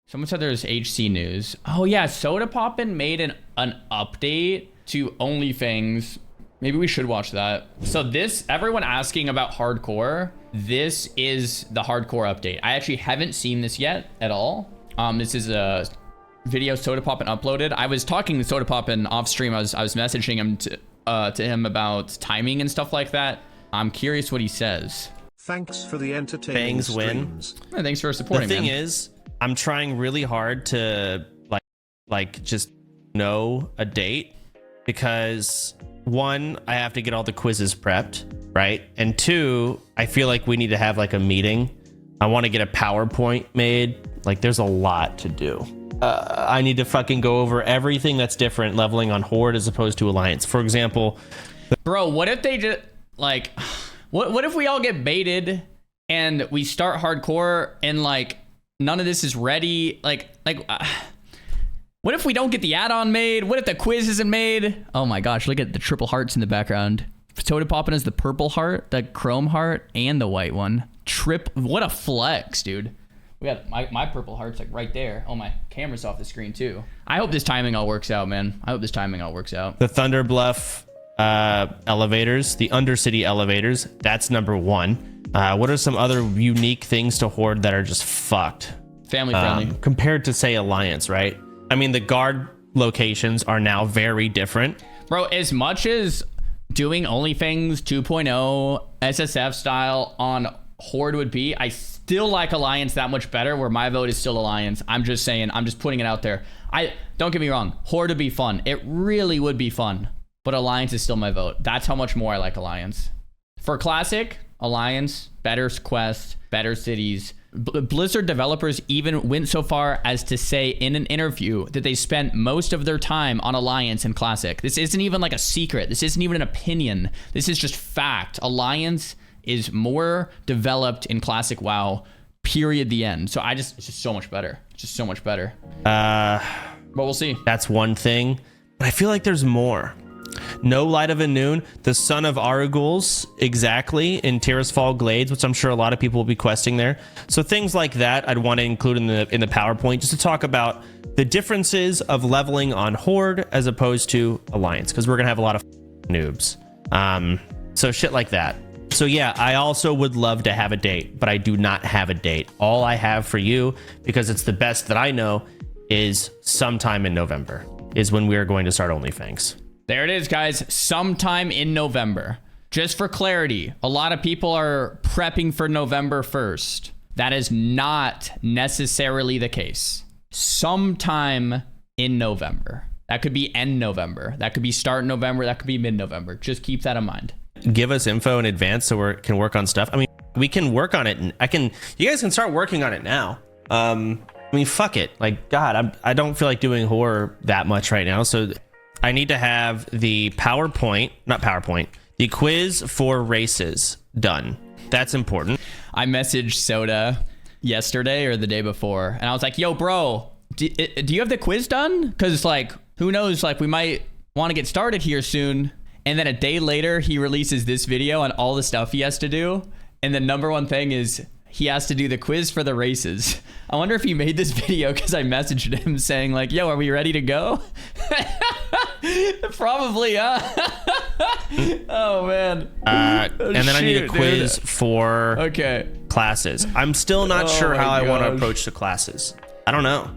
Someone said there's HC news. Oh yeah, Soda Poppin made an update to Onlyfangs. Maybe we should watch that. So this, everyone asking about hardcore, this is the hardcore update. I actually haven't seen this yet at all. This is a video Soda Poppin uploaded. I was talking to Soda Poppin off stream. I was messaging him to him about timing and stuff like that. I'm curious what he says. Thanks for the entertaining streams. Yeah, thanks for supporting. The thing man. is, I'm trying really hard to like just know a date, because one, I have to get all the quizzes prepped, right? And two, I feel like we need to have like a meeting. I want to get a PowerPoint made. Like there's a lot to do. I need to fucking go over everything that's different leveling on Horde as opposed to Alliance. For example, bro, what if they just like, what if we all get baited and we start hardcore and like none of this is ready? What if we don't get the add-on made? What if the quiz isn't made? Oh my gosh, look at the triple hearts in the background. Soda Poppin is the purple heart, the chrome heart, and the white one. What a flex, dude. We got my purple heart's like right there. Oh, my camera's off the screen too. I hope this timing all works out, man. I hope this timing all works out. The Thunder Bluff elevators, the Undercity elevators, that's number one. What are some other unique things to Horde that are just fucked? Family friendly. Compared to, say, Alliance, right? I mean, the guard locations are now very different. Bro, as much as doing Onlyfangs 2.0 SSF style on Horde would be, I still like Alliance that much better, where my vote is still Alliance. I'm just saying, I'm just putting it out there. Don't get me wrong, Horde would be fun. It really would be fun, but Alliance is still my vote. That's how much more I like Alliance. For Classic, Alliance, better quest, better cities. Blizzard developers even went so far as to say in an interview that they spent most of their time on Alliance and Classic. This isn't even like a secret. This isn't even an opinion. This is just fact. Alliance is more developed in Classic WoW, period, the end. So it's just so much better. It's just so much better. But we'll see. That's one thing. But I feel like there's more. No Light of a Noon, the Son of Araguls, exactly, in Tirisfal Glades, which I'm sure a lot of people will be questing there. So things like that I'd want to include in the PowerPoint, just to talk about the differences of leveling on Horde as opposed to Alliance, because we're going to have a lot of noobs. So shit like that. So yeah, I also would love to have a date, but I do not have a date. All I have for you, because it's the best that I know, is sometime in November is when we are going to start Onlyfangs. There it is, guys. Sometime in November. Just for clarity, a lot of people are prepping for November 1st. That is not necessarily the case. Sometime in November. That could be end November. That could be start November. That could be mid-November. Just keep that in mind. Give us info in advance so we can work on stuff. I mean, we can work on it, and you guys can start working on it now. I mean, fuck it. Like, God, I don't feel like doing horror that much right now, so I need to have the the quiz for races done. That's important. I messaged Soda yesterday or the day before, and I was like, yo, bro, do you have the quiz done? Because, like, who knows, like, we might want to get started here soon. And then a day later, he releases this video on all the stuff he has to do. And the number one thing is he has to do the quiz for the races. I wonder if he made this video because I messaged him saying, like, yo, are we ready to go? Probably, huh? Oh, man. And then I need a quiz for classes. I'm still not sure how I want to approach the classes. I don't know.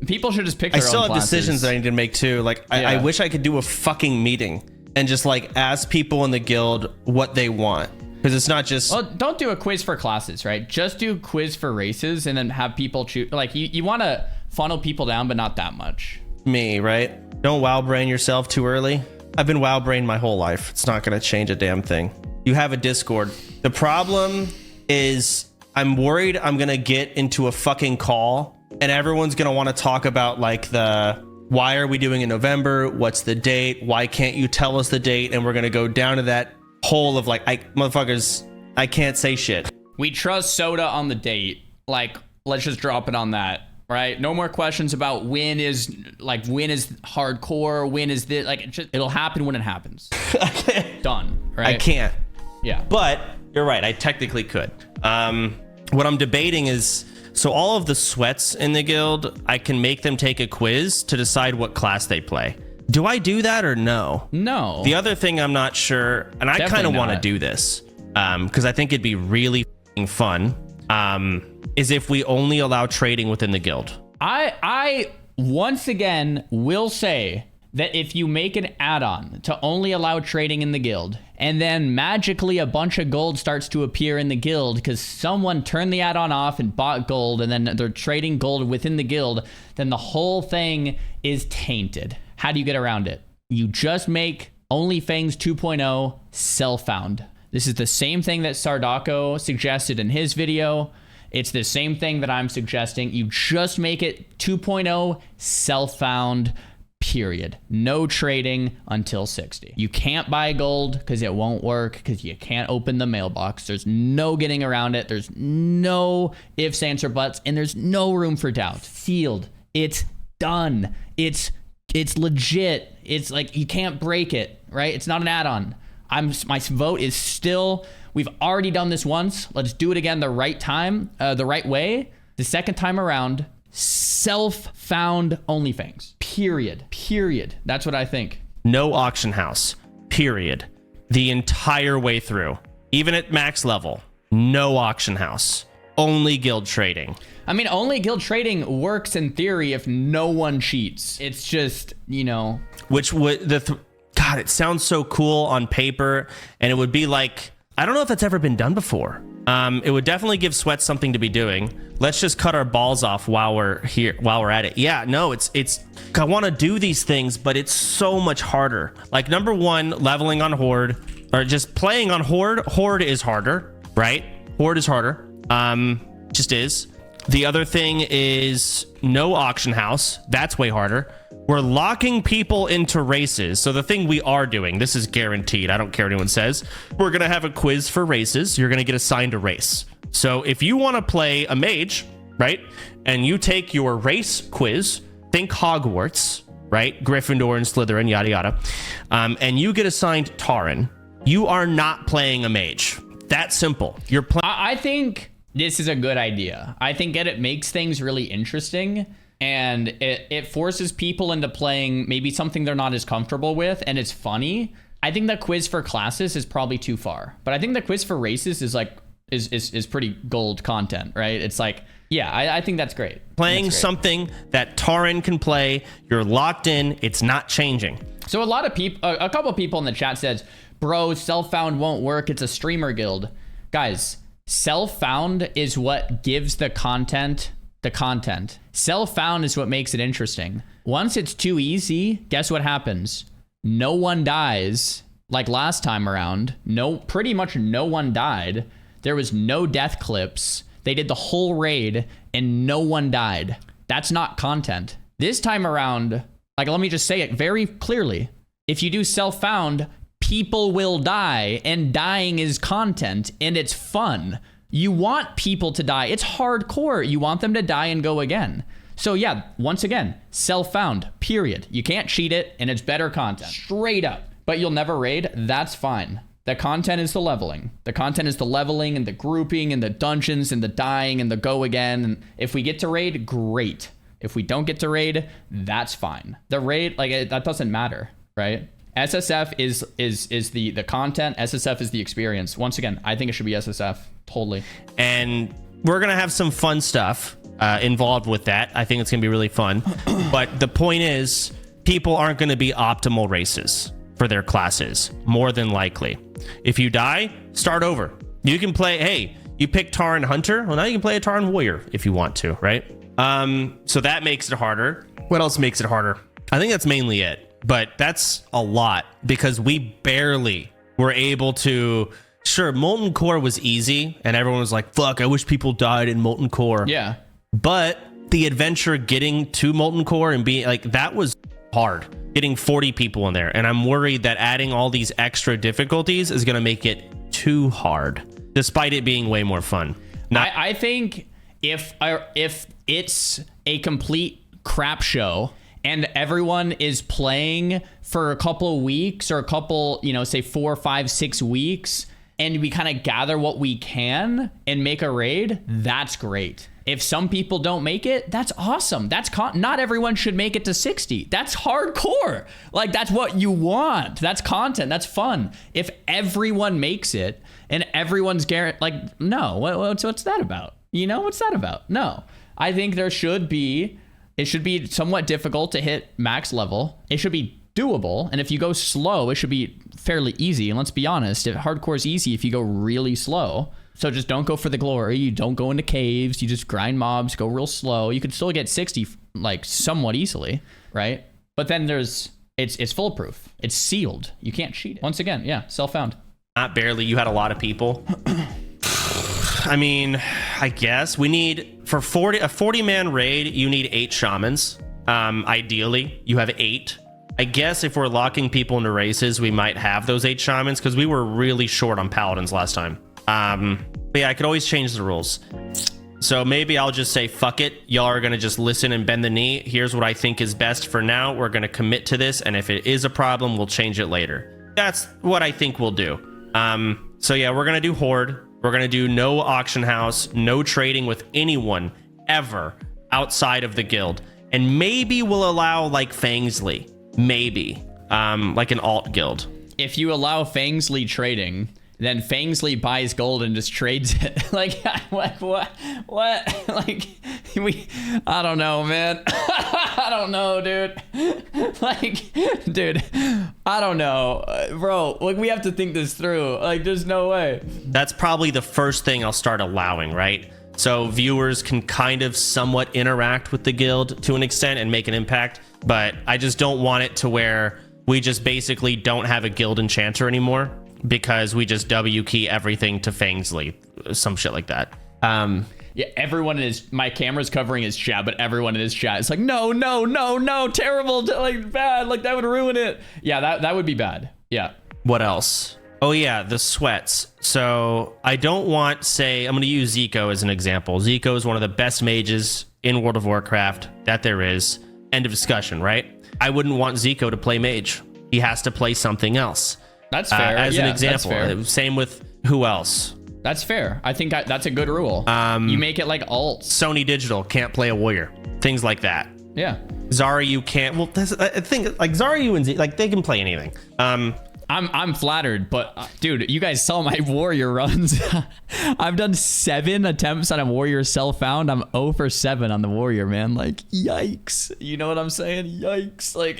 People should just pick their own I still have classes. decisions that I need to make too. Like, I wish I could do a fucking meeting and just like ask people in the guild what they want. Because it's not just... Well, don't do a quiz for classes, right? Just do a quiz for races and then have people choose. Like, you want to funnel people down, but not that much. Me, right? Don't WoW brain yourself too early. I've been WoW brained my whole life. It's not going to change a damn thing. You have a Discord. The problem is I'm worried I'm going to get into a fucking call and everyone's going to want to talk about like why are we doing in November? What's the date? Why can't you tell us the date? And we're going to go down to that hole of like, motherfuckers, I can't say shit. We trust Soda on the date. Like, let's just drop it on that, right? No more questions about when is hardcore, when is this, like, it'll happen when it happens. Done, right? I can't. Yeah. But you're right, I technically could. What I'm debating is, So all of the sweats in the guild, I can make them take a quiz to decide what class they play. Do I do that or no? No. The other thing I'm not sure, and I kind of want to do this because I think it'd be really fun, is if we only allow trading within the guild. I once again will say that if you make an add-on to only allow trading in the guild, and then magically a bunch of gold starts to appear in the guild because someone turned the add-on off and bought gold, and then they're trading gold within the guild, then the whole thing is tainted. How do you get around it? You just make Onlyfangs 2.0 self-found. This is the same thing that Sardako suggested in his video. It's the same thing that I'm suggesting. You just make it 2.0 self-found, period. No trading until 60. You can't buy gold because it won't work because you can't open the mailbox. There's no getting around it. There's no ifs, ands, or buts, and there's no room for doubt. Sealed. It's done. It's legit. It's like you can't break it, right? It's not an add-on. My vote is still, we've already done this once. Let's do it again the right time, the right way. The second time around, self-found Onlyfangs. Period. That's what I think. No auction house. Period. The entire way through. Even at max level. No auction house. Only guild trading. I mean, only guild trading works in theory if no one cheats. It's just, Which would God, it sounds so cool on paper, and it would be like, I don't know if that's ever been done before. It would definitely give Sweats something to be doing. Let's just cut our balls off while we're at it. Yeah, no, it's I want to do these things, but it's so much harder. Like, number one, leveling on Horde, or just playing on Horde. Horde is harder, right? Horde is harder. Just is. The other thing is no auction house. That's way harder. We're locking people into races. So the thing we are doing, this is guaranteed. I don't care what anyone says. We're going to have a quiz for races. You're going to get assigned a race. So if you want to play a mage, right, and you take your race quiz, think Hogwarts, right, Gryffindor and Slytherin, yada, yada, and you get assigned Tauren, you are not playing a mage. That simple. You're playing. I think this is a good idea. I think that it makes things really interesting, and it forces people into playing maybe something they're not as comfortable with, and it's funny. I think the quiz for classes is probably too far, but I think the quiz for races is like is pretty gold content, right? It's like, yeah, I think that's great. Playing something that Tauren can play, you're locked in, it's not changing. So a couple of people in the chat says, bro, self-found won't work, it's a streamer guild. Guys, self-found is what gives the content the content. Self-found is what makes it interesting. Once it's too easy, guess what happens? No one dies. Like last time around, pretty much no one died. There was no death clips. They did the whole raid and no one died. That's not content. This time around, like, let me just say it very clearly. If you do self-found, people will die, and dying is content, and it's fun. You want people to die. It's hardcore. You want them to die and go again. So yeah, once again, self-found, period. You can't cheat it, and it's better content. Straight up. But you'll never raid. That's fine. The content is the leveling. The content is the leveling and the grouping and the dungeons and the dying and the go again. And if we get to raid, great. If we don't get to raid, that's fine. The raid, like, that doesn't matter, right? SSF is the content. SSF is the experience. Once again, I think it should be SSF. Totally. And we're going to have some fun stuff involved with that. I think it's going to be really fun. But the point is, people aren't going to be optimal races for their classes, more than likely. If you die, start over. You can play, hey, you pick Tauren Hunter. Well, now you can play a Tauren Warrior if you want to, right? So that makes it harder. What else makes it harder? I think that's mainly it. But that's a lot because we barely were able to. Sure, Molten Core was easy and everyone was like, fuck, I wish people died in Molten Core. Yeah. But the adventure getting to Molten Core and being like, that was hard. Getting 40 people in there. And I'm worried that adding all these extra difficulties is going to make it too hard, despite it being way more fun. I think if it's a complete crap show and everyone is playing for a couple of weeks or a couple, say 4, 5, 6 weeks, and we kind of gather what we can and make a raid, that's great. If some people don't make it, that's awesome. That's not everyone should make it to 60. That's hardcore. Like, that's what you want. That's content. That's fun. If everyone makes it and everyone's guaranteed, like, no, what's that about? You know, what's that about? No, I think it should be somewhat difficult to hit max level. It should be doable. And if you go slow, it should be fairly easy. And let's be honest, if hardcore is easy, if you go really slow. So just don't go for the glory. You don't go into caves. You just grind mobs, go real slow. You could still get 60 like somewhat easily, right? But then it's foolproof. It's sealed. You can't cheat it. Once again, yeah, self-found. Not barely. You had a lot of people. I mean, I guess we need for a 40-man raid, you need 8 shamans. Ideally, you have 8. I guess if we're locking people into races, we might have those 8 shamans because we were really short on paladins last time. But yeah, I could always change the rules. So maybe I'll just say, fuck it. Y'all are going to just listen and bend the knee. Here's what I think is best for now. We're going to commit to this. And if it is a problem, we'll change it later. That's what I think we'll do. So yeah, we're going to do Horde. We're going to do no auction house, no trading with anyone ever outside of the guild. And maybe we'll allow like Fangsley, maybe, like an alt guild. If you allow Fangsley trading, then Fangsley buys gold and just trades it. Like, what? Like, I don't know, man. I don't know, dude. Like, dude, I don't know. Bro, like, we have to think this through. Like, there's no way. That's probably the first thing I'll start allowing, right? So viewers can kind of somewhat interact with the guild to an extent and make an impact. But I just don't want it to where we just basically don't have a guild enchanter anymore, because we just W key everything to Fangsley, some shit like that. Yeah, everyone is, my camera's covering his chat, but everyone in his chat is like, no, terrible, like bad, like that would ruin it. Yeah, that would be bad. Yeah. What else? Oh yeah, the sweats. So I don't want, say, I'm going to use Zico as an example. Zico is one of the best mages in World of Warcraft that there is. End of discussion, right? I wouldn't want Zico to play mage. He has to play something else. That's fair. As an example. Same with who else? That's fair. I think that's a good rule. You make it like alt. Sony Digital can't play a warrior. Things like that. Yeah. Xaryu can't. Well, I think like Xaryu and Z, like they can play anything. I'm flattered, but dude, you guys saw my warrior runs. I've done 7 attempts on a warrior self-found. I'm 0 for 7 on the warrior, man. Like, yikes. You know what I'm saying? Yikes. Like,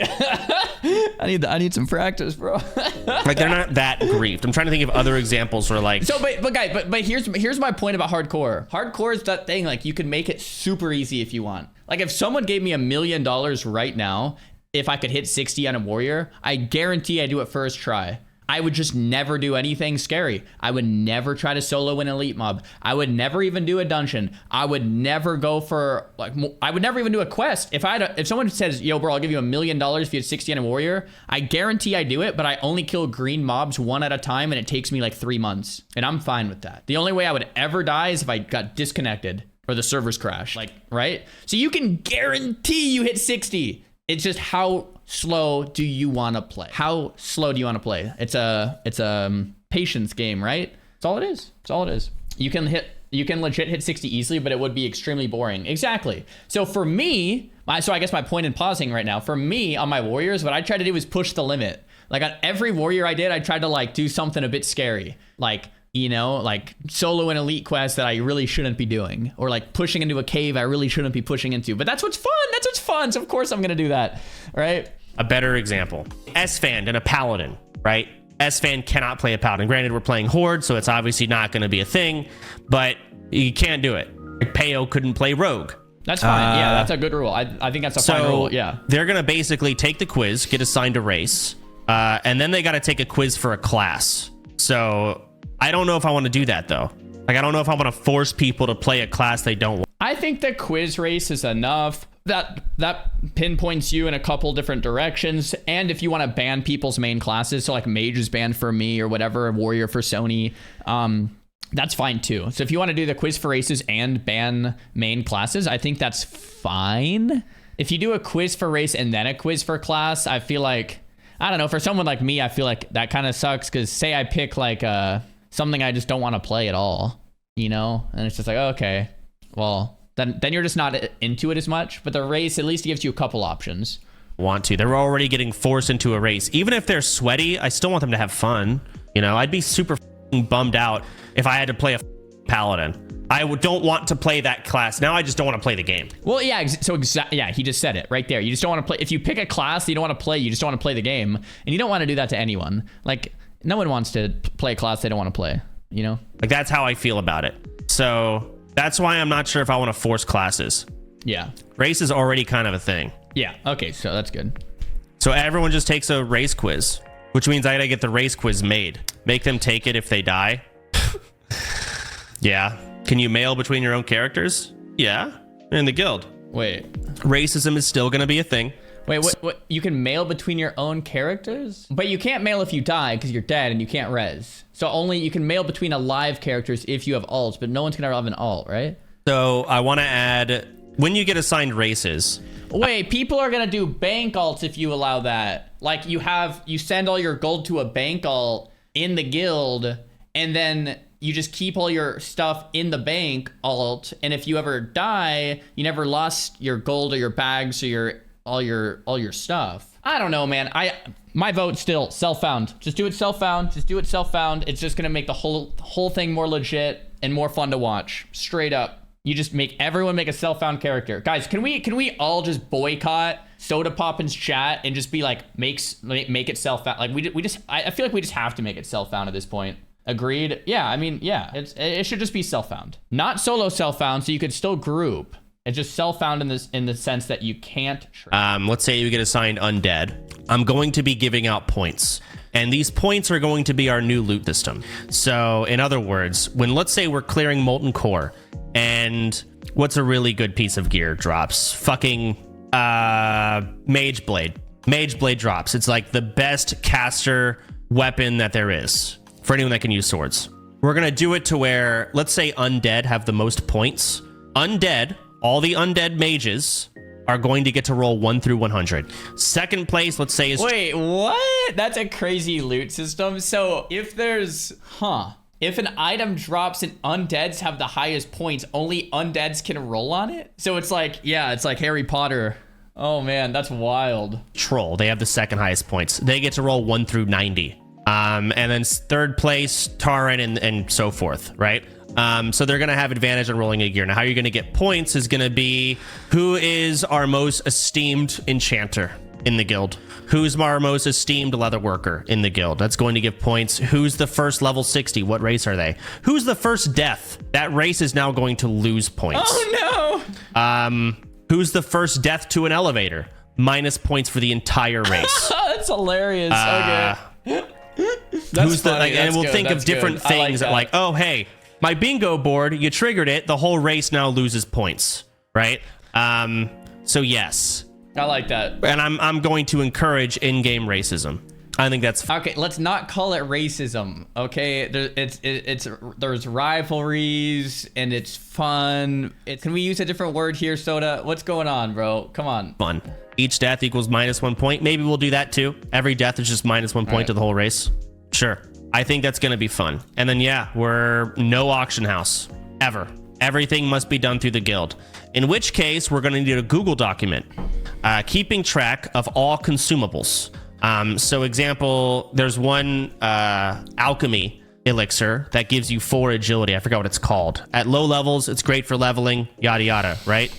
I need some practice, bro. Like, they're not that griefed. I'm trying to think of other examples where like. So, but guys, but here's my point about hardcore. Hardcore is that thing. Like, you can make it super easy if you want. Like, if someone gave me $1 million right now, if I could hit 60 on a warrior, I guarantee I do it first try. I would just never do anything scary. I would never try to solo an elite mob. I would never even do a dungeon. I would never go for like. I would never even do a quest. If someone says, "Yo, bro, I'll give you $1 million if you hit 60 on a warrior," I guarantee I do it. But I only kill green mobs one at a time, and it takes me like 3 months, and I'm fine with that. The only way I would ever die is if I got disconnected or the servers crash. Like, right? So you can guarantee you hit 60. It's just how slow do you want to play? How slow do you want to play? It's a patience game, right? That's all it is. That's all it is. You can legit hit 60 easily, but it would be extremely boring. Exactly. So for me, so I guess my point in pausing right now, for me on my warriors, what I try to do is push the limit. Like on every warrior I did, I tried to like do something a bit scary. Like, you know, like solo an elite quest that I really shouldn't be doing, or like pushing into a cave I really shouldn't be pushing into. But that's what's fun. That's what's fun. So of course I'm going to do that. Right. A better example, S-Fan and a Paladin, right? S-Fan cannot play a Paladin. Granted, we're playing Horde, so it's obviously not going to be a thing, but you can't do it. Like Peo couldn't play Rogue. That's fine. Yeah, that's a good rule. I think that's a fine rule. Yeah. They're going to basically take the quiz, get assigned a race, and then they got to take a quiz for a class. So I don't know if I want to do that, though. Like, I don't know if I want to force people to play a class they don't want. I think the quiz race is enough. That pinpoints you in a couple different directions. And if you want to ban people's main classes, so like mage is banned for me or whatever, warrior for Sony, that's fine too. So if you want to do the quiz for races and ban main classes, I think that's fine. If you do a quiz for race and then a quiz for class, I feel like, I don't know, for someone like me, I feel like that kind of sucks. Because say I pick like something I just don't want to play at all, you know, and it's just like, okay, well, then you're just not into it as much. But the race at least gives you a couple options. Want to. They're already getting forced into a race. Even if they're sweaty, I still want them to have fun. You know, I'd be super bummed out if I had to play a paladin. I don't want to play that class. Now I just don't want to play the game. Well, yeah, yeah, he just said it right there. You just don't want to play. If you pick a class that you don't want to play, you just don't want to play the game. And you don't want to do that to anyone. Like, no one wants to play a class they don't want to play, you know? Like, that's how I feel about it. So that's why I'm not sure if I want to force classes. Yeah. Race is already kind of a thing. Yeah, okay, so that's good. So everyone just takes a race quiz, which means I gotta get the race quiz made. Make them take it if they die. Yeah. Can you mail between your own characters? Yeah. In the guild. Wait. Racism is still going to be a thing. Wait, what? You can mail between your own characters? But you can't mail if you die because you're dead and you can't res. So only you can mail between alive characters if you have alts, but no one's going to have an alt, right? So I want to add, when you get assigned races. Wait, people are going to do bank alts if you allow that. Like you send all your gold to a bank alt in the guild and then you just keep all your stuff in the bank alt, and if you ever die, you never lost your gold or your bags or all your stuff. I don't know, man. My vote still self-found. Just do it self-found. Just do it self-found. It's just gonna make the whole thing more legit and more fun to watch. Straight up. You just make everyone make a self-found character. Guys, can we all just boycott Soda Poppin's chat and just be like make it self-found? Like I feel like we just have to make it self-found at this point. Agreed. Yeah, I mean, yeah, it should just be self-found, not solo self-found. So you could still group. It's just self-found in the sense that you can't. Let's say you get assigned undead. I'm going to be giving out points, and these points are going to be our new loot system. So, in other words, when let's say we're clearing Molten Core, and what's a really good piece of gear drops? Fucking Mage Blade. Mage Blade drops. It's like the best caster weapon that there is. For anyone that can use swords. We're going to do it to where, let's say undead have the most points. Undead, all the undead mages are going to get to roll 1 through 100. Second place, let's say is... Wait, what? That's a crazy loot system. So if if an item drops and undeads have the highest points, only undeads can roll on it? So it's like, yeah, it's like Harry Potter. Oh man, that's wild. Troll, they have the second highest points. They get to roll 1 through 90. And then third place, Taran and so forth, right? So they're going to have advantage on rolling a gear. Now, how you're going to get points is going to be who is our most esteemed enchanter in the guild? Who's our most esteemed leatherworker in the guild? That's going to give points. Who's the first level 60? What race are they? Who's the first death? That race is now going to lose points. Oh, no. Who's the first death to an elevator? Minus points for the entire race. That's hilarious. Okay. Who's the like, and we'll think of different things like, oh hey, my bingo board, you triggered it, the whole race now loses points, right? So yes, I like that, and I'm going to encourage in-game racism. I think that's okay. Let's not call it racism. Okay, there's rivalries and it's fun. Can we use a different word here, Soda? What's going on, bro? Come on. Fun. Each death equals -1 point. Maybe we'll do that too. Every death is just -1 point to the whole race. Sure. I think that's going to be fun. And then yeah, we're no auction house ever. Everything must be done through the guild. In which case, we're going to need a Google document keeping track of all consumables. So example, there's one alchemy elixir that gives you 4 agility. I forgot what it's called. At low levels, it's great for leveling, yada yada, right?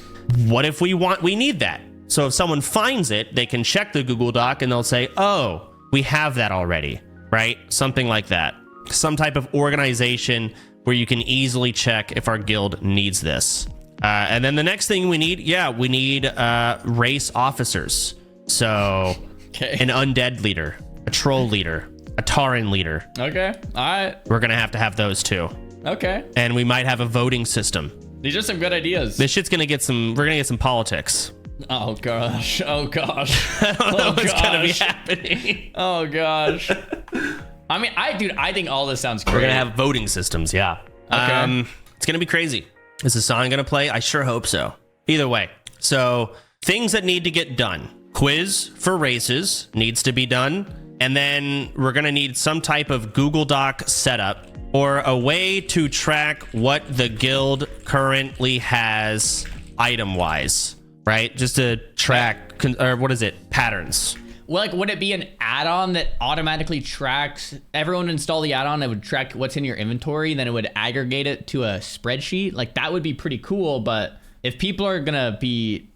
What if we need that? So if someone finds it, they can check the Google Doc and they'll say, oh, we have that already, right? Something like that. Some type of organization where you can easily check if our guild needs this. And then the next thing we need, we need race officers. So an undead leader, a troll leader, a Taran leader. Okay, all right. We're going to have those too. Okay. And we might have a voting system. These are some good ideas. This shit's going to get we're going to get some politics. Oh gosh. Oh gosh. I don't know what's going to be happening. Oh gosh. I mean, I think all this sounds great. We're going to have voting systems, yeah. Okay. It's going to be crazy. Is Hassan going to play? I sure hope so. Either way. So, things that need to get done. Quiz for races needs to be done. And then we're going to need some type of Google Doc setup or a way to track what the guild currently has item-wise, right? Just to track, or what is it? Patterns. Well, like, would it be an add-on that automatically tracks, everyone install the add-on that would track what's in your inventory, then it would aggregate it to a spreadsheet? Like, that would be pretty cool, but if people are gonna be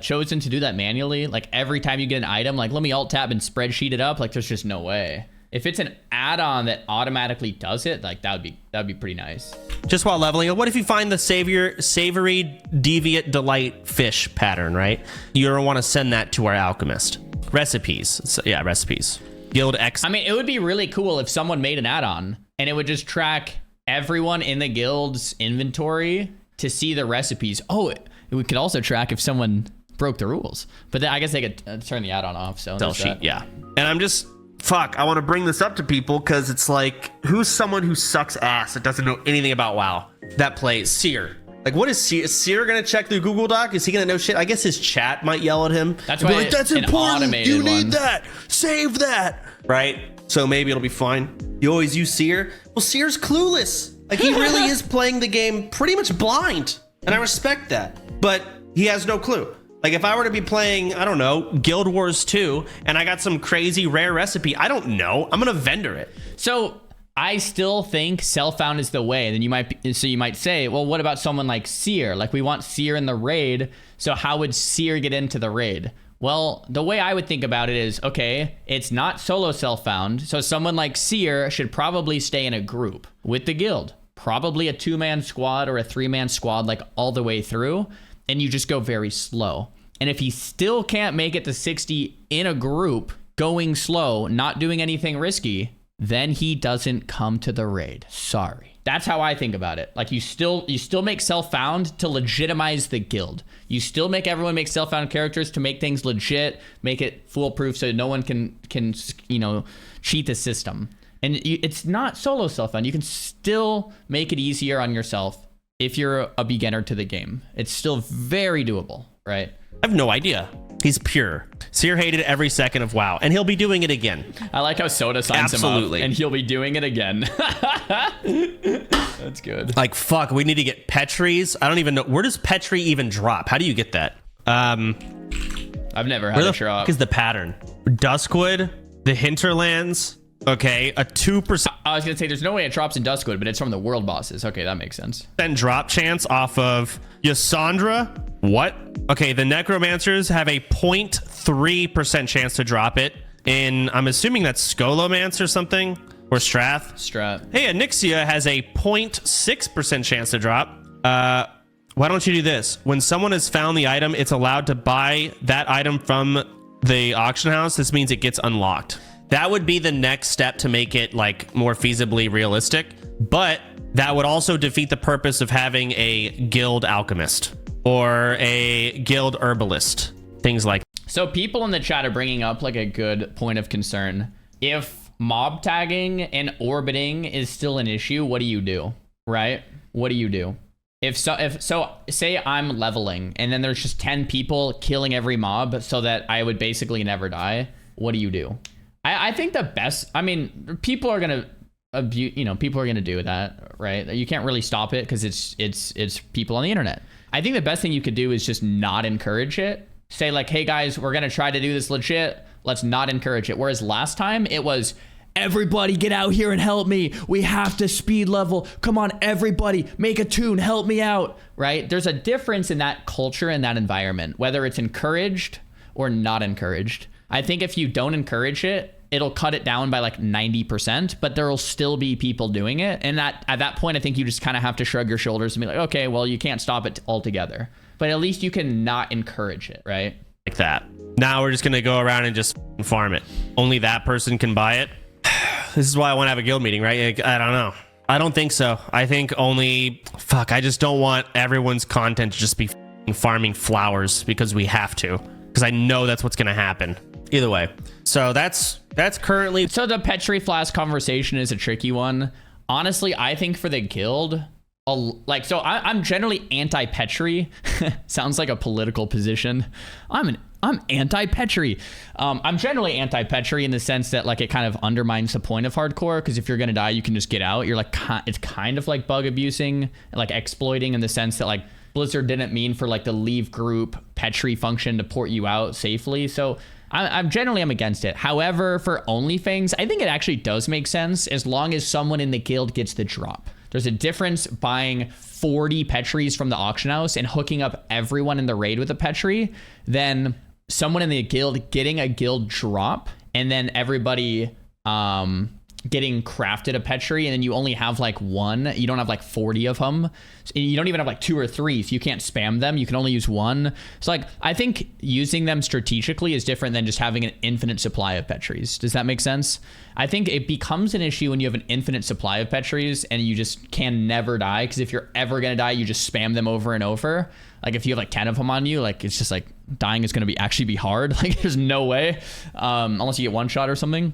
chosen to do that manually, like every time you get an item, like let me alt tab and spreadsheet it up, like there's just no way. If it's an add-on that automatically does it, like that'd be pretty nice. Just while leveling, what if you find the savory deviate delight fish pattern, right? You don't want to send that to our alchemist. Recipes. So, yeah, recipes. Guild X. I mean, it would be really cool if someone made an add-on and it would just track everyone in the guild's inventory to see the recipes. Oh, we could also track if someone broke the rules. But then I guess they could turn the add-on off. So Sell sheet, yeah. And I'm just... Fuck, I want to bring this up to people because it's like, who's someone who sucks ass that doesn't know anything about WoW that plays Seer? Like, what is Seer? Is Seer going to check through Google Doc? Is he going to know shit? I guess his chat might yell at him. That's why like, that's important. You need that. Save that. Right? So maybe it'll be fine. You always use Seer? Well, Seer's clueless. Like, he really is playing the game pretty much blind. And I respect that. But he has no clue. Like, if I were to be playing, I don't know, Guild Wars 2, and I got some crazy rare recipe, I don't know. I'm going to vendor it. So I still think self-found is the way. Then you might say, well, what about someone like Seer? Like, we want Seer in the raid. So how would Seer get into the raid? Well, the way I would think about it is, okay, it's not solo self-found. So someone like Seer should probably stay in a group with the guild. Probably a 2-man squad or a 3-man squad, like all the way through. And you just go very slow. And if he still can't make it to 60 in a group, going slow, not doing anything risky, then he doesn't come to the raid. Sorry. That's how I think about it. Like, you still make self-found to legitimize the guild. You still make everyone make self-found characters to make things legit, make it foolproof so no one can cheat the system. And it's not solo self-found. You can still make it easier on yourself if you're a beginner to the game. It's still very doable, right? I have no idea. He's pure. Seer hated every second of WoW, and he'll be doing it again. I like how Soda signs him up, and he'll be doing it again. That's good. Like, fuck, we need to get Petrie's. I don't even know. Where does Petrie even drop? How do you get that? I've never had a drop. Where the fuck is the pattern? Duskwood, the Hinterlands. Okay, a 2%. I was gonna say there's no way it drops in Duskwood, but it's from the world bosses. Okay, that makes sense. Then drop chance off of Yasandra. What? Okay, the Necromancers have a 0.3% chance to drop it. In, I'm assuming that's Scholomance or something, or Strath. Strat. Hey, Anixia has a 0.6% chance to drop. Why don't you do this? When someone has found the item, it's allowed to buy that item from the auction house. This means it gets unlocked. That would be the next step to make it like more feasibly realistic, but that would also defeat the purpose of having a guild alchemist or a guild herbalist, things like that. So people in the chat are bringing up like a good point of concern. If mob tagging and orbiting is still an issue, what do you do, right? What do you do? If say I'm leveling and then there's just 10 people killing every mob so that I would basically never die, what do you do? I think the best, I mean, people are gonna people are gonna do that, right? You can't really stop it because it's people on the internet. I think the best thing you could do is just not encourage it. Say like, hey guys, we're gonna try to do this legit. Let's not encourage it. Whereas last time it was, everybody get out here and help me. We have to speed level. Come on, everybody, make a tune, help me out, right? There's a difference in that culture and that environment, whether it's encouraged or not encouraged. I think if you don't encourage it, it'll cut it down by like 90%, but there will still be people doing it. And at that point, I think you just kind of have to shrug your shoulders and be like, okay, well, you can't stop it altogether, but at least you can not encourage it, right? Like that. Now we're just going to go around and just farm it. Only that person can buy it. This is why I want to have a guild meeting, right? I don't know. I don't think so. I think only, I just don't want everyone's content to just be farming flowers because we have to, because I know that's what's going to happen. Either way. So that's currently. So the Petri Flask conversation is a tricky one. Honestly, I think for the guild, I'm generally anti-Petri. Sounds like a political position. I'm an I'm anti-Petri. I'm generally anti-Petri in the sense that like it kind of undermines the point of hardcore, because if you're gonna die, you can just get out. You're like, it's kind of like bug abusing, like exploiting, in the sense that like Blizzard didn't mean for like the leave group Petri function to port you out safely. So I'm generally against it. However, for Onlyfangs, I think it actually does make sense as long as someone in the guild gets the drop. There's a difference buying 40 Petries from the auction house and hooking up everyone in the raid with a Petri than someone in the guild getting a guild drop and then everybody getting crafted a Petri, and then you only have like one. You don't have like 40 of them. You don't even have like 2 or 3, so you can't spam them. You can only use one. So like, I think using them strategically is different than just having an infinite supply of Petries. Does that make sense? I think it becomes an issue when you have an infinite supply of Petries and you just can never die, because if you're ever gonna die, you just spam them over and over. Like if you have like 10 of them on you, like it's just like dying is gonna be actually be hard. Like there's no way, unless you get one shot or something.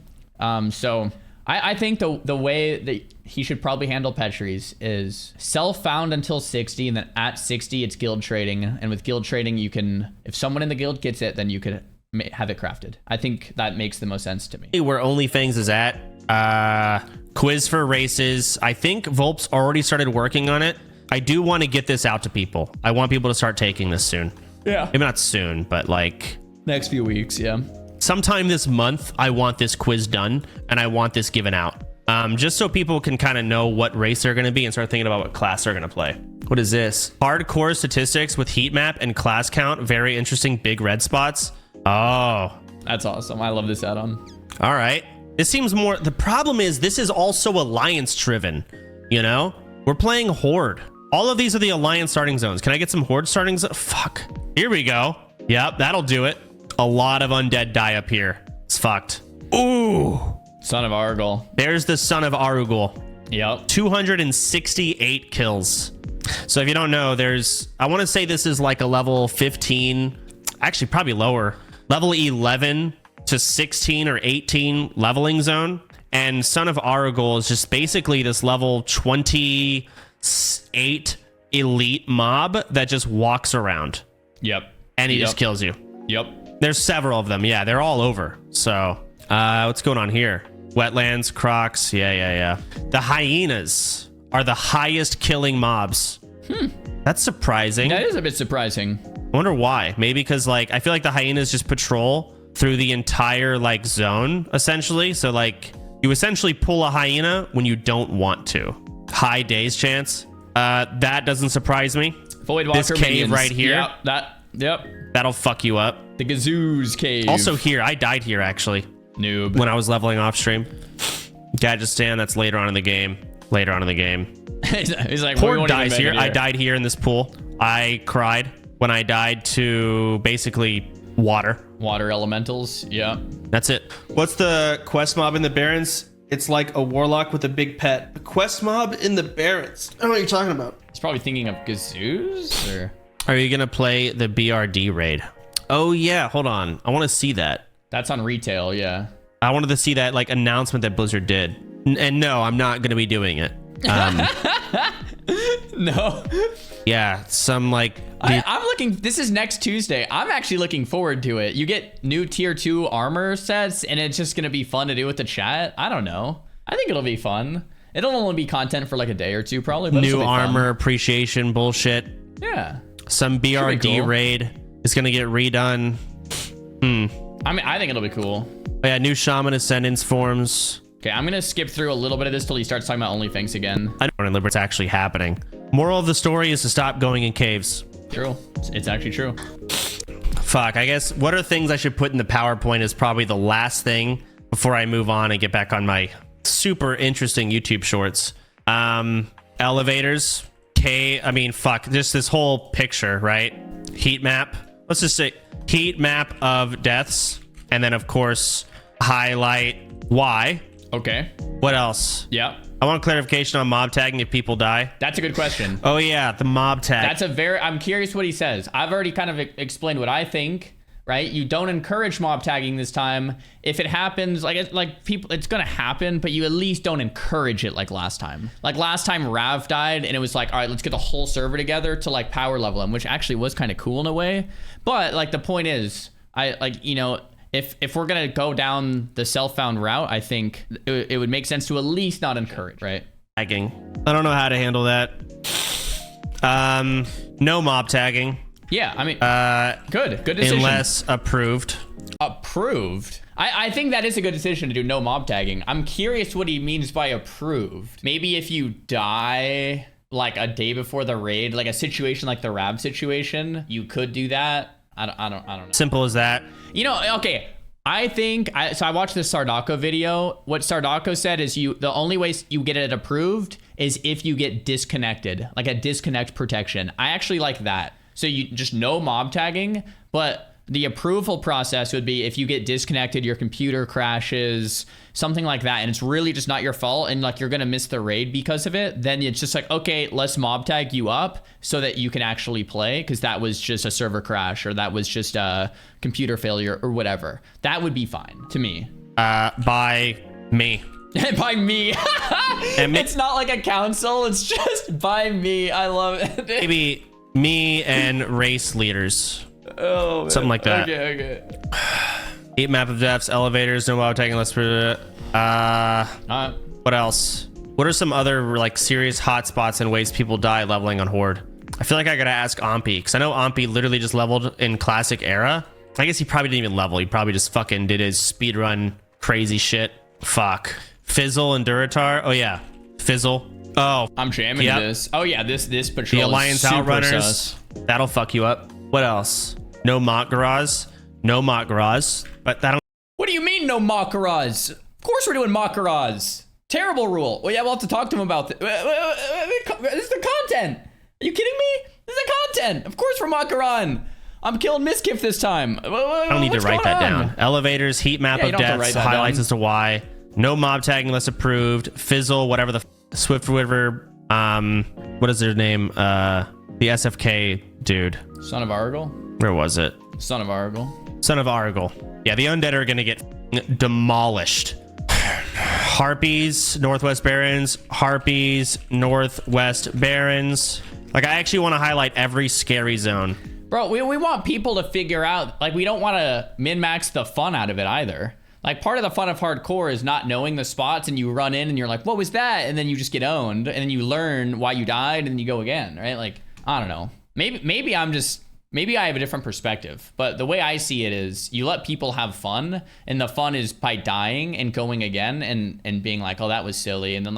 So I think the way that he should probably handle Petries is self-found until 60, and then at 60 it's guild trading. And with guild trading, you can, if someone in the guild gets it, then you could have it crafted. I think that makes the most sense to me. Where Onlyfangs is at, quiz for races. I think Volp's already started working on it. I do want to get this out to people. I want people to start taking this soon. Yeah. Maybe not soon, but like next few weeks. Yeah. Sometime this month, I want this quiz done and I want this given out. Just so people can kind of know what race they're going to be and start thinking about what class they're going to play. What is this? Hardcore statistics with heat map and class count. Very interesting. Big red spots. Oh, that's awesome. I love this add-on. All right. This seems more. The problem is this is also alliance driven. You know, we're playing Horde. All of these are the alliance starting zones. Can I get some Horde starting zones? Fuck. Here we go. Yep, that'll do it. A lot of undead die up here. It's fucked. Ooh. Son of Arugul. There's the Son of Arugul. Yep. 268 kills. So if you don't know, there's, I want to say this is like a level 15, actually probably lower, level 11 to 16 or 18 leveling zone. And Son of Arugul is just basically this level 28 elite mob that just walks around. Yep. And he just kills you. Yep. There's several of them. Yeah, they're all over. So, what's going on here? Wetlands, crocs. Yeah. The hyenas are the highest killing mobs. That's surprising. That is a bit surprising. I wonder why. Maybe because, like, I feel like the hyenas just patrol through the entire, like, zone, essentially. So, like, you essentially pull a hyena when you don't want to. High days chance. That doesn't surprise me. Voidwalker this cave minions. right here. Yep. That'll fuck you up. The Gazoo's cave. Also here, I died here actually. Noob. When I was leveling off stream. Gadgetistan, that's later on in the game. He's like, Horde dies here. I died here in this pool. I cried when I died to basically water. Water elementals, yeah. That's it. What's the quest mob in the Barrens? It's like a warlock with a big pet. A quest mob in the Barrens. I don't know what you're talking about. He's probably thinking of Gazoo's, or... Are you gonna play the BRD raid? Oh yeah, hold on. I want to see that. That's on retail, yeah. I wanted to see that like announcement that Blizzard did. And no, I'm not gonna be doing it. No. Yeah, some like... I'm looking... This is next Tuesday. I'm actually looking forward to it. You get new tier 2 armor sets, and it's just gonna be fun to do with the chat. I don't know. I think it'll be fun. It'll only be content for like a day or two, probably. But new armor appreciation bullshit. Yeah. Some BRD cool. Raid is gonna get redone. I mean, I think it'll be cool. Oh, yeah, new shaman ascendance forms. Okay, I'm gonna skip through a little bit of this till he starts talking about Onlyfangs again. I don't remember what's actually happening. Moral of the story is to stop going in caves. True. It's actually true. Fuck, I guess what are things I should put in the PowerPoint is probably the last thing before I move on and get back on my super interesting YouTube shorts. Elevators. Just this whole picture, right? Heat map. Let's just say heat map of deaths. And then, of course, highlight why. Okay. What else? Yeah. I want clarification on mob tagging if people die. That's a good question. Oh, yeah, the mob tag. I'm curious what he says. I've already kind of explained what I think, right? You don't encourage mob tagging this time. If it happens, it's gonna happen, but you at least don't encourage it like last time. Like last time Rav died and it was like, all right, let's get the whole server together to like power level him, which actually was kind of cool in a way. But like the point is, I like, you know, if we're gonna go down the self-found route, I think it would make sense to at least not encourage, right? Tagging. I don't know how to handle that. No mob tagging. Yeah, I mean, good decision. Unless approved. Approved. I think that is a good decision to do no mob tagging. I'm curious what he means by approved. Maybe if you die like a day before the raid, like a situation like the Rab situation, you could do that. I don't know. Simple as that. You know, okay. I think so I watched this Sardako video. What Sardako said is the only way you get it approved is if you get disconnected, like a disconnect protection. I actually like that. So you just no mob tagging, but the approval process would be if you get disconnected, your computer crashes, something like that, and it's really just not your fault, and like you're gonna miss the raid because of it, then it's just like, okay, let's mob tag you up so that you can actually play, because that was just a server crash or that was just a computer failure or whatever. That would be fine to me. By me. By me. It's not like a council, it's just by me. I love it. Maybe me and race leaders. Oh, man. Something like that. Okay. Heat map of deaths, elevators, no mob tagging. Let's what else? What are some other like serious hotspots and ways people die leveling on Horde? I feel like I gotta ask Ompi, because I know Ompi literally just leveled in classic era. I guess he probably didn't even level. He probably just fucking did his speedrun crazy shit. Fuck. Fizzle and Duratar. Oh yeah, Fizzle. Oh, I'm jamming this. Oh yeah, this patrol. The Alliance is super Outrunners. sus. That'll fuck you up. What else? No mock garage. No mock garage. But that'll. What do you mean no Makaraz? Of course we're doing Makaraz. Terrible rule. Well, yeah, we'll have to talk to him about this. This is the content. Are you kidding me? This is the content. Of course we're Makaran. I'm killing Miskiff this time. I don't need to write that down. Elevators, heat map of deaths, highlights as to why. No mob tagging unless approved. Fizzle, whatever the Swift River. What is their name? The SFK dude. Son of Argyle? Where was it? Son of Argyle. Son of Argyle. Yeah, the undead are gonna get demolished. Harpies, Northwest Barrens. Harpies, Northwest Barrens. Like, I actually want to highlight every scary zone. Bro, we want people to figure out, like, we don't want to min-max the fun out of it either. Like, part of the fun of hardcore is not knowing the spots, and you run in and you're like, what was that? And then you just get owned, and then you learn why you died, and then you go again, right? Like, I don't know. Maybe I have a different perspective, but the way I see it is you let people have fun, and the fun is by dying and going again and being like, oh, that was silly. And then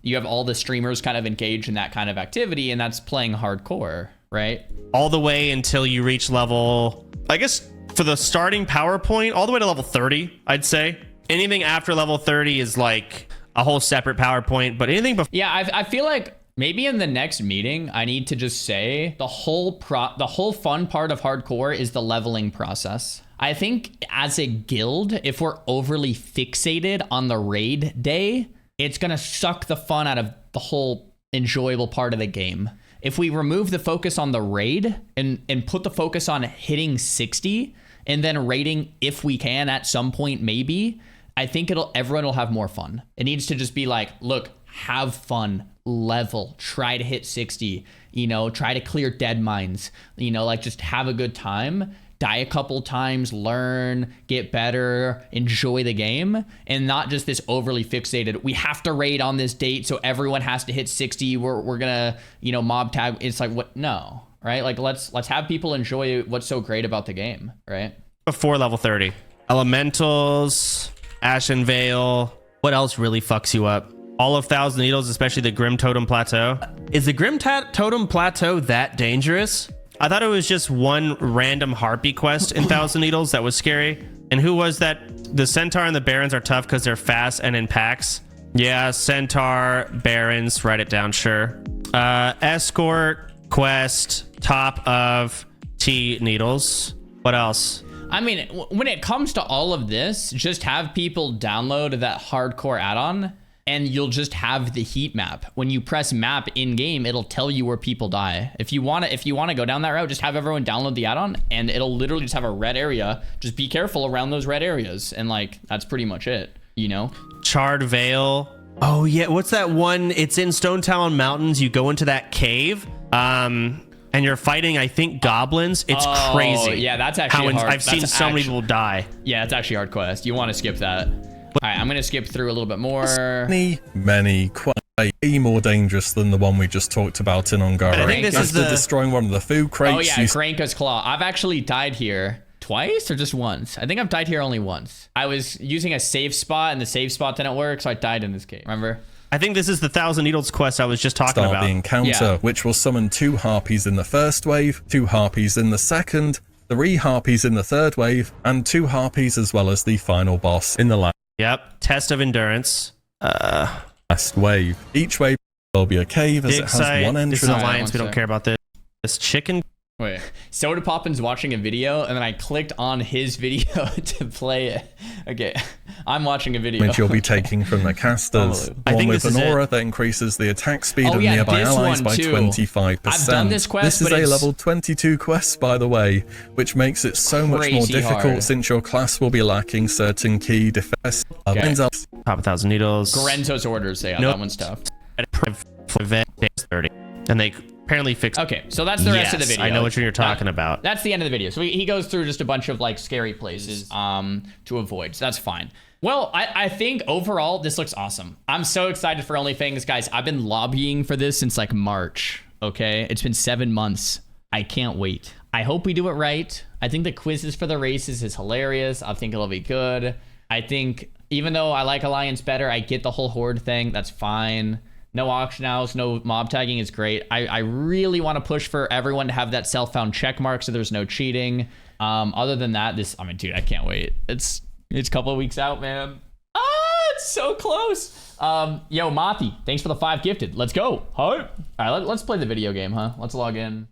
you have all the streamers kind of engaged in that kind of activity, and that's playing hardcore, right? All the way until you reach level, I guess for the starting PowerPoint, all the way to level 30, I'd say. Anything after level 30 is like a whole separate PowerPoint, but anything before. Yeah, I feel like maybe in the next meeting, I need to just say the whole fun part of hardcore is the leveling process. I think as a guild, if we're overly fixated on the raid day, it's going to suck the fun out of the whole enjoyable part of the game. If we remove the focus on the raid and put the focus on hitting 60 and then raiding if we can at some point, maybe, I think everyone will have more fun. It needs to just be like, look, have fun, level, try to hit 60, try to clear dead mines, like just have a good time, die a couple times, learn, get better, enjoy the game, and not just this overly fixated, we have to raid on this date, so everyone has to hit 60, we're gonna, mob tag. It's like, what? No, right? Like, let's have people enjoy what's so great about the game, right? Before level 30. Elementals, Ashen Veil. What else really fucks you up? All of Thousand Needles, especially the Grim Totem Plateau. Is the Grim Totem Plateau that dangerous? I thought it was just one random harpy quest in Thousand Needles that was scary. And who was that? The Centaur and the Barons are tough because they're fast and in packs. Yeah, Centaur, Barons, write it down, sure. Escort, quest, top of T Needles. What else? I mean, when it comes to all of this, just have people download that hardcore add-on, and you'll just have the heat map. When you press map in game, it'll tell you where people die. If you want to go down that route, just have everyone download the add-on, and it'll literally just have a red area. Just be careful around those red areas, and like that's pretty much it. Charred Veil. Oh yeah, what's that one? It's in Stone Talon Mountains. You go into that cave, and and you're fighting, I think, goblins. It's crazy. Yeah, that's actually hard. I've seen so many people die. Yeah, it's actually hard quest. You want to skip that. All right, I'm going to skip through a little bit more. Many quite more dangerous than the one we just talked about in Ongara. I think this is the destroying one of the food crates. Oh yeah, Kranka's Claw. I've actually died here twice or just once. I think I've died here only once. I was using a safe spot and the safe spot didn't work, so I died in this cave. Remember? I think this is the Thousand Needles quest I was just talking about. The encounter, which will summon 2 harpies in the first wave, 2 harpies in the second, 3 harpies in the third wave, and 2 harpies as well as the final boss in the last. Yep. Test of endurance. Last wave. Each wave will be a cave as it has one entrance. This is Alliance. We don't care about this. This chicken. Wait, Soda Poppin's watching a video, and then I clicked on his video to play it. Okay, I'm watching a video. Which you'll be taking from the casters. One with an aura that increases the attack speed of nearby allies by 25%. I've done this quest, this is a level 22 quest, by the way, which makes it so much more difficult since your class will be lacking certain key defense. Pop 1,000 needles. Gorenzo's orders, that one's tough. 30. And they apparently fixed. Okay, so that's the rest of the video. I know what you're talking about. That's the end of the video. So he goes through just a bunch of like scary places to avoid. So that's fine. Well, I think overall this looks awesome. I'm so excited for Onlyfangs, guys. I've been lobbying for this since like March. Okay, it's been 7 months. I can't wait. I hope we do it right. I think the quizzes for the races is hilarious. I think it'll be good. I think even though I like Alliance better, I get the whole horde thing. That's fine. No auction house, no mob tagging is great. I really want to push for everyone to have that self-found check mark so there's no cheating. Other than that, dude, I can't wait. It's a couple of weeks out, man. It's so close. Yo, Mati, thanks for the 5 gifted. Let's go. All right, let's play the video game, huh? Let's log in.